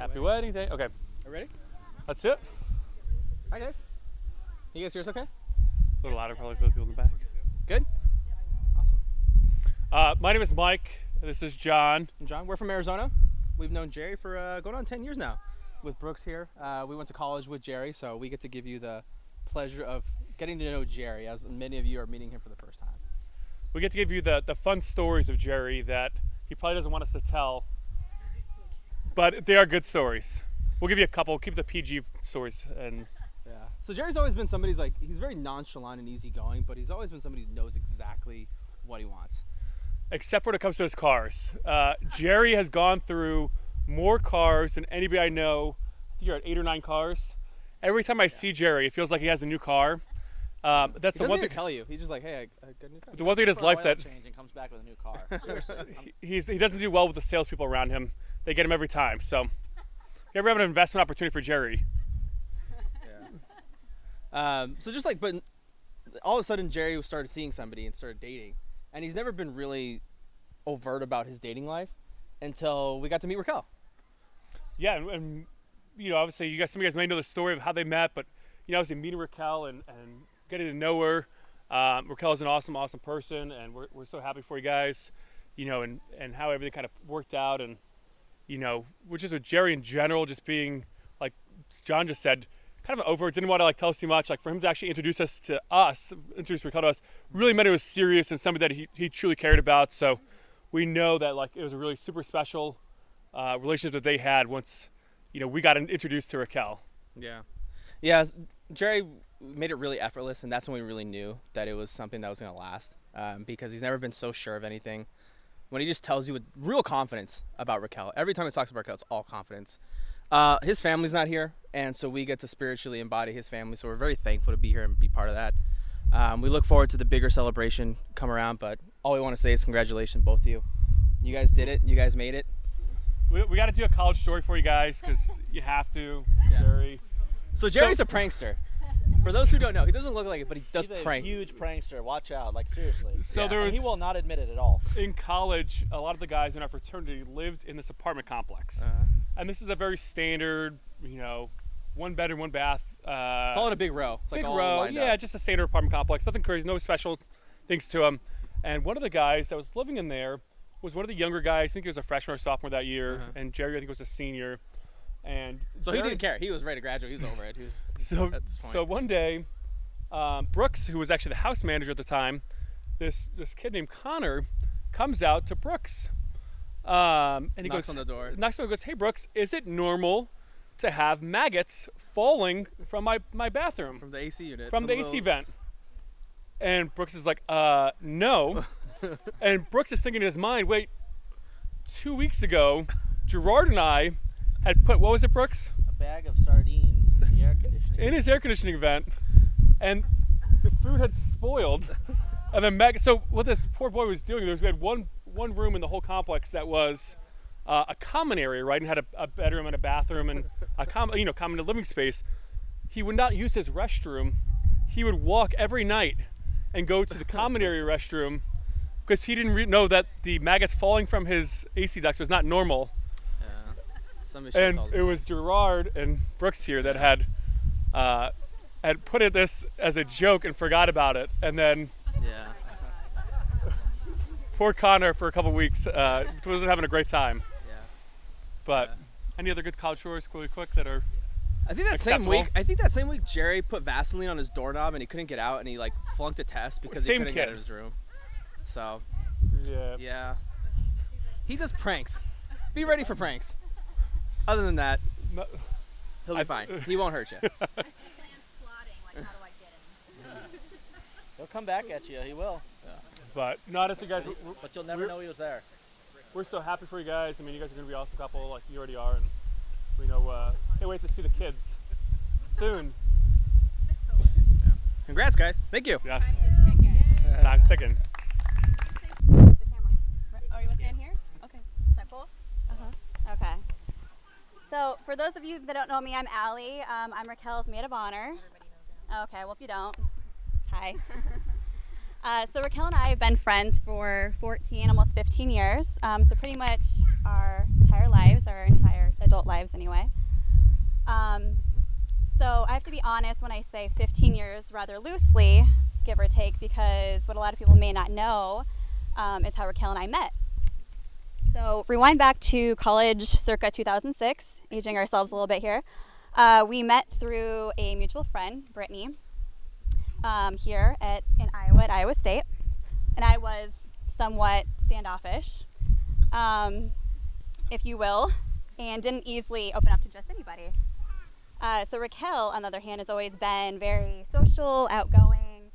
Happy wedding day. Okay. Are you ready? That's it. Hi, guys. You guys hear us okay? A little louder probably for the people in the back. Good? Awesome. My name is Mike. This is John. I'm John. We're from Arizona. We've known Jerry for going on 10 years now with Brooks here. We went to college with Jerry, so we get to give you the pleasure of getting to know Jerry, as many of you are meeting him for the first time. We get to give you the fun stories of Jerry that he probably doesn't want us to tell, but they are good stories. We'll give you a couple. Keep the PG stories. And yeah. So Jerry's always been somebody he's very nonchalant and easygoing, but he's always been somebody who knows exactly what he wants. Except for when it comes to his cars. Jerry has gone through more cars than anybody I know. I think you're at 8 or 9 cars. Every time I see Jerry, it feels like he has a new car. That's the one thing. Tell you, he's just like, hey, I got a new car. The one thing in his life that change and comes back with a new car. Seriously. he doesn't do well with the salespeople around him. They get him every time. So, if you ever have an investment opportunity for Jerry. Yeah. But all of a sudden Jerry started seeing somebody and started dating, and he's never been really overt about his dating life until we got to meet Raquel. Yeah, and obviously some of you guys may know the story of how they met, but obviously meeting Raquel and getting to know her. Raquel is an awesome person, and we're so happy for you guys, and how everything kind of worked out, and which is with Jerry in general, just being, like John just said, kind of over, didn't want to tell us too much. For him to actually introduce Raquel to us, really meant it was serious and something that he truly cared about. So we know that it was a really super special relationship that they had once, we got introduced to Raquel. Yeah, Jerry made it really effortless, and that's when we really knew that it was something that was going to last, because he's never been so sure of anything. When he just tells you with real confidence about Raquel. Every time he talks about Raquel, it's all confidence. His family's not here, and so we get to spiritually embody his family, so we're very thankful to be here and be part of that. We look forward to the bigger celebration come around, but all we want to say is congratulations, both of you. You guys did it. You guys made it. We got to do a college story for you guys, because you have to. Yeah. Jerry. So Jerry's a prankster. For those who don't know, he doesn't look like it, but he does prank. He's a huge prankster. Watch out, seriously. So he will not admit it at all. In college, a lot of the guys in our fraternity lived in this apartment complex. And this is a very standard, 1 bedroom, 1 bath. It's all in a big row. It's big row, yeah, just a standard apartment complex. Nothing crazy, no special things to them. And one of the guys that was living in there was one of the younger guys. I think he was a freshman or sophomore that year. And Jerry, I think, was a senior. And so Jerry, he didn't care. He was ready to graduate. He was over it. So one day, Brooks, who was actually the house manager at the time, this kid named Connor comes out to Brooks, and he knocks on the door. Goes, "Hey Brooks, is it normal to have maggots falling from my bathroom? From the AC unit. From the AC vent?" And Brooks is like, "No." And Brooks is thinking in his mind, "Wait, 2 weeks ago, Gerard and I had put," what was it, Brooks? A bag of sardines in the air conditioning. In his air conditioning vent, and the food had spoiled. And then so what this poor boy was doing, we had one room in the whole complex that was a common area, right, and had a bedroom and a bathroom and a common living space. He would not use his restroom. He would walk every night and go to the common area restroom because he didn't know that the maggots falling from his AC ducts was not normal. And it was Gerard and Brooks here that had put this as a joke and forgot about it, and then poor Connor for a couple weeks wasn't having a great time. But any other good college stories, really quick, that are I think that same week Jerry put Vaseline on his doorknob and he couldn't get out, and he flunked a test because he couldn't get out of his room. So yeah, he does pranks. Be ready for pranks. Other than that, he'll be fine. He won't hurt you. He'll come back at you. He will. Yeah. But no, honestly, guys. But you'll never know he was there. We're so happy for you guys. I mean, you guys are going to be an awesome couple, like you already are, and we know. Can't wait to see the kids soon. Yeah. Congrats, guys. Thank you. Yes. Time's ticking. Oh, you want to stand here? Okay. Is that cool? Okay. So, for those of you that don't know me, I'm Allie. I'm Raquel's maid of honor. Okay, well, if you don't, hi. So Raquel and I have been friends for 14, almost 15 years. So pretty much our entire lives, our entire adult lives anyway. So I have to be honest when I say 15 years rather loosely, give or take, because what a lot of people may not know is how Raquel and I met. So rewind back to college circa 2006, aging ourselves a little bit here. We met through a mutual friend, Brittany, here in Iowa, at Iowa State. And I was somewhat standoffish, if you will, and didn't easily open up to just anybody. So Raquel, on the other hand, has always been very social, outgoing,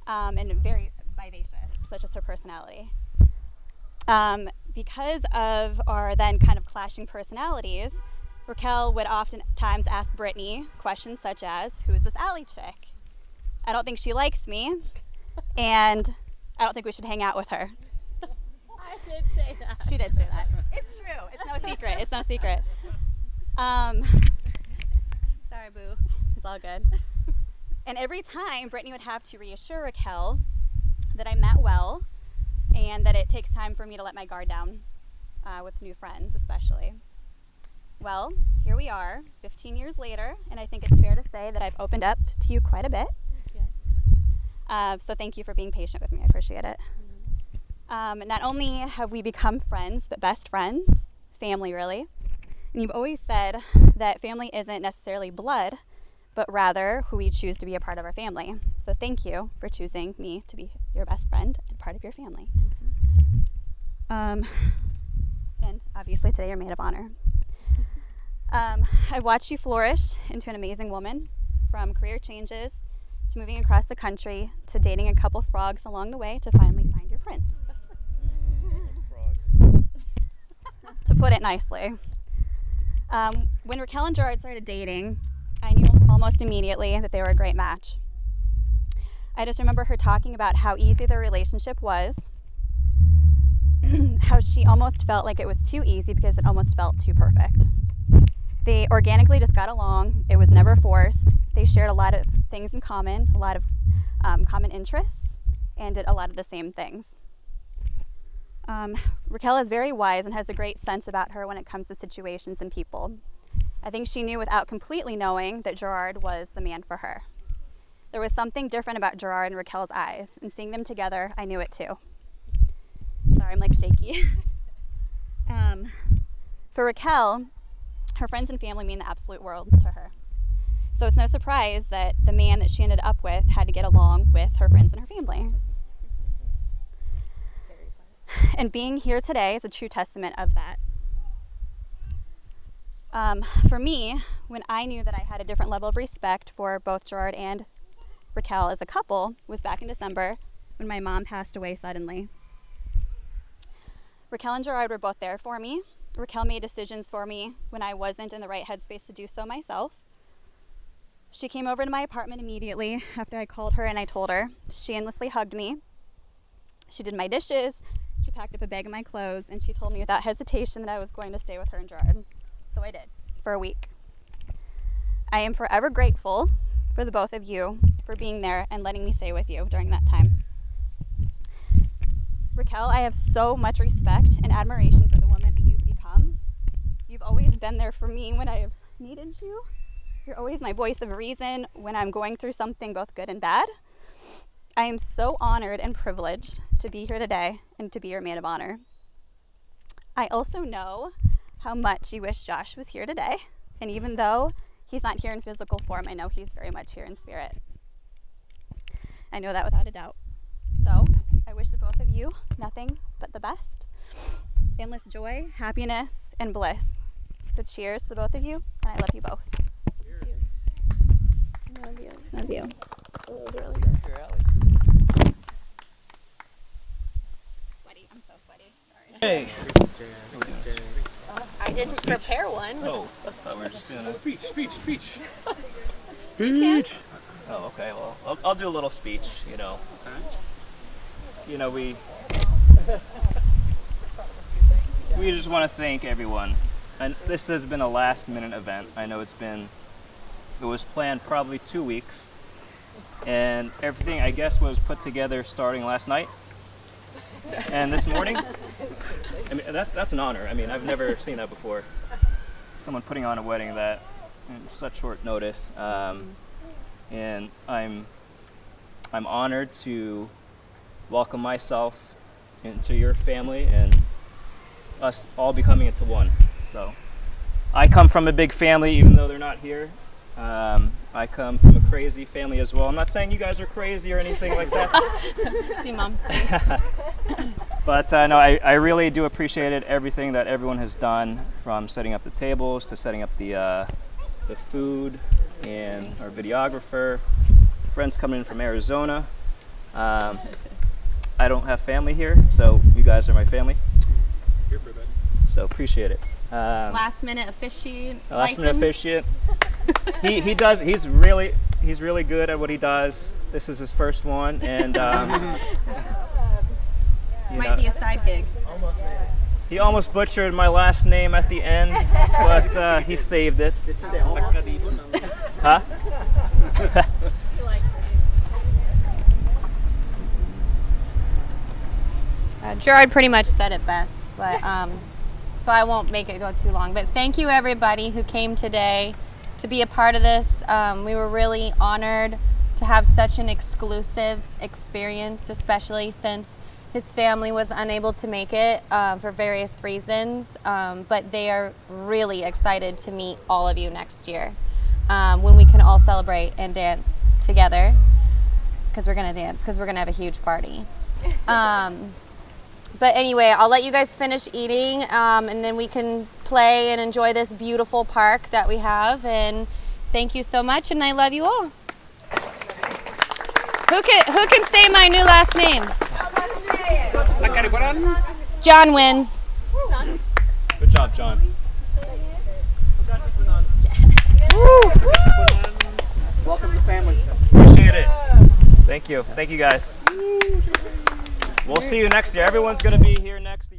and very vivacious, such as her personality. Because of our then kind of clashing personalities, Raquel would oftentimes ask Brittany questions such as, who's this Allie chick? I don't think she likes me, and I don't think we should hang out with her. I did say that. She did say that. It's true. It's no secret. It's no secret. Sorry, boo. It's all good. And every time, Brittany would have to reassure Raquel that I meant well and that it takes time for me to let my guard down with new friends, especially. Well, here we are, 15 years later, and I think it's fair to say that I've opened up to you quite a bit. So thank you for being patient with me. I appreciate it. Not only have we become friends, but best friends, family really. And you've always said that family isn't necessarily blood, but rather who we choose to be a part of our family. So thank you for choosing me to be your best friend and part of your family. And obviously today you're maid of honor. I've watched you flourish into an amazing woman, from career changes to moving across the country to dating a couple frogs along the way to finally find your prince. To put it nicely. When Raquel and Gerard started dating, I knew almost immediately that they were a great match. I just remember her talking about how easy their relationship was, how she almost felt like it was too easy because it almost felt too perfect. They organically just got along. It was never forced. They shared a lot of things in common, a lot of common interests, and did a lot of the same things. Raquel is very wise and has a great sense about her when it comes to situations and people. I think she knew without completely knowing that Gerard was the man for her. There was something different about Gerard and Raquel's eyes, and seeing them together, I knew it too. Sorry, I'm like shaky. For Raquel, her friends and family mean the absolute world to her. So it's no surprise that the man that she ended up with had to get along with her friends and her family. And being here today is a true testament of that. For me, when I knew that I had a different level of respect for both Gerard and Raquel as a couple, was back in December when my mom passed away suddenly. Raquel and Gerard were both there for me. Raquel made decisions for me when I wasn't in the right headspace to do so myself. She came over to my apartment immediately after I called her and I told her. She endlessly hugged me. She did my dishes. She packed up a bag of my clothes, and she told me without hesitation that I was going to stay with her and Gerard. So I did, for a week. I am forever grateful for the both of you for being there and letting me stay with you during that time. Raquel, I have so much respect and admiration for the woman that you've become. You've always been there for me when I have needed you. You're always my voice of reason when I'm going through something both good and bad. I am so honored and privileged to be here today and to be your maid of honor. I also know how much you wish Josh was here today. And even though he's not here in physical form, I know he's very much here in spirit. I know that without a doubt. So I wish the both of you nothing but the best. Endless joy, happiness, and bliss. So cheers to the both of you, and I love you both. Love you. Love you. That was really good. Sweaty. I'm so sweaty. Sorry. Hey. I didn't prepare one. Oh, I thought we were just doing a speech. Speech. Oh, okay. Well, I'll do a little speech. We just want to thank everyone. And this has been a last-minute event. I know it was planned probably 2 weeks, and everything I guess was put together starting last night and this morning. I mean, that's an honor. I mean, I've never seen that before. someone putting on a wedding that in such short notice. And I'm honored to welcome myself into your family and us all becoming into one. So I come from a big family, even though they're not here. I come from a crazy family as well. I'm not saying you guys are crazy or anything like that. See mom's face. But no, I really do appreciate it, everything that everyone has done, from setting up the tables to setting up the food, and our videographer, friends coming in from Arizona. I don't have family here, so you guys are my family. Here for that. So appreciate it. Last minute officiant. Last minute license. officiant. He does. He's really good at what he does. This is his first one, and you Might know, be a side gig. he almost butchered my last name at the end, but he saved it. Huh? Gerard pretty much said it best, but so I won't make it go too long. But thank you everybody who came today to be a part of this. We were really honored to have such an exclusive experience, especially since his family was unable to make it for various reasons. But they are really excited to meet all of you next year when we can all celebrate and dance together, because we're gonna dance, because we're gonna have a huge party. But anyway, I'll let you guys finish eating, and then we can play and enjoy this beautiful park that we have. And thank you so much, and I love you all. Who can say my new last name? Pagkatipunan. John wins. Good job, John. Welcome to the family. Appreciate it. Thank you. Thank you guys. We'll see you next year. Everyone's going to be here next year.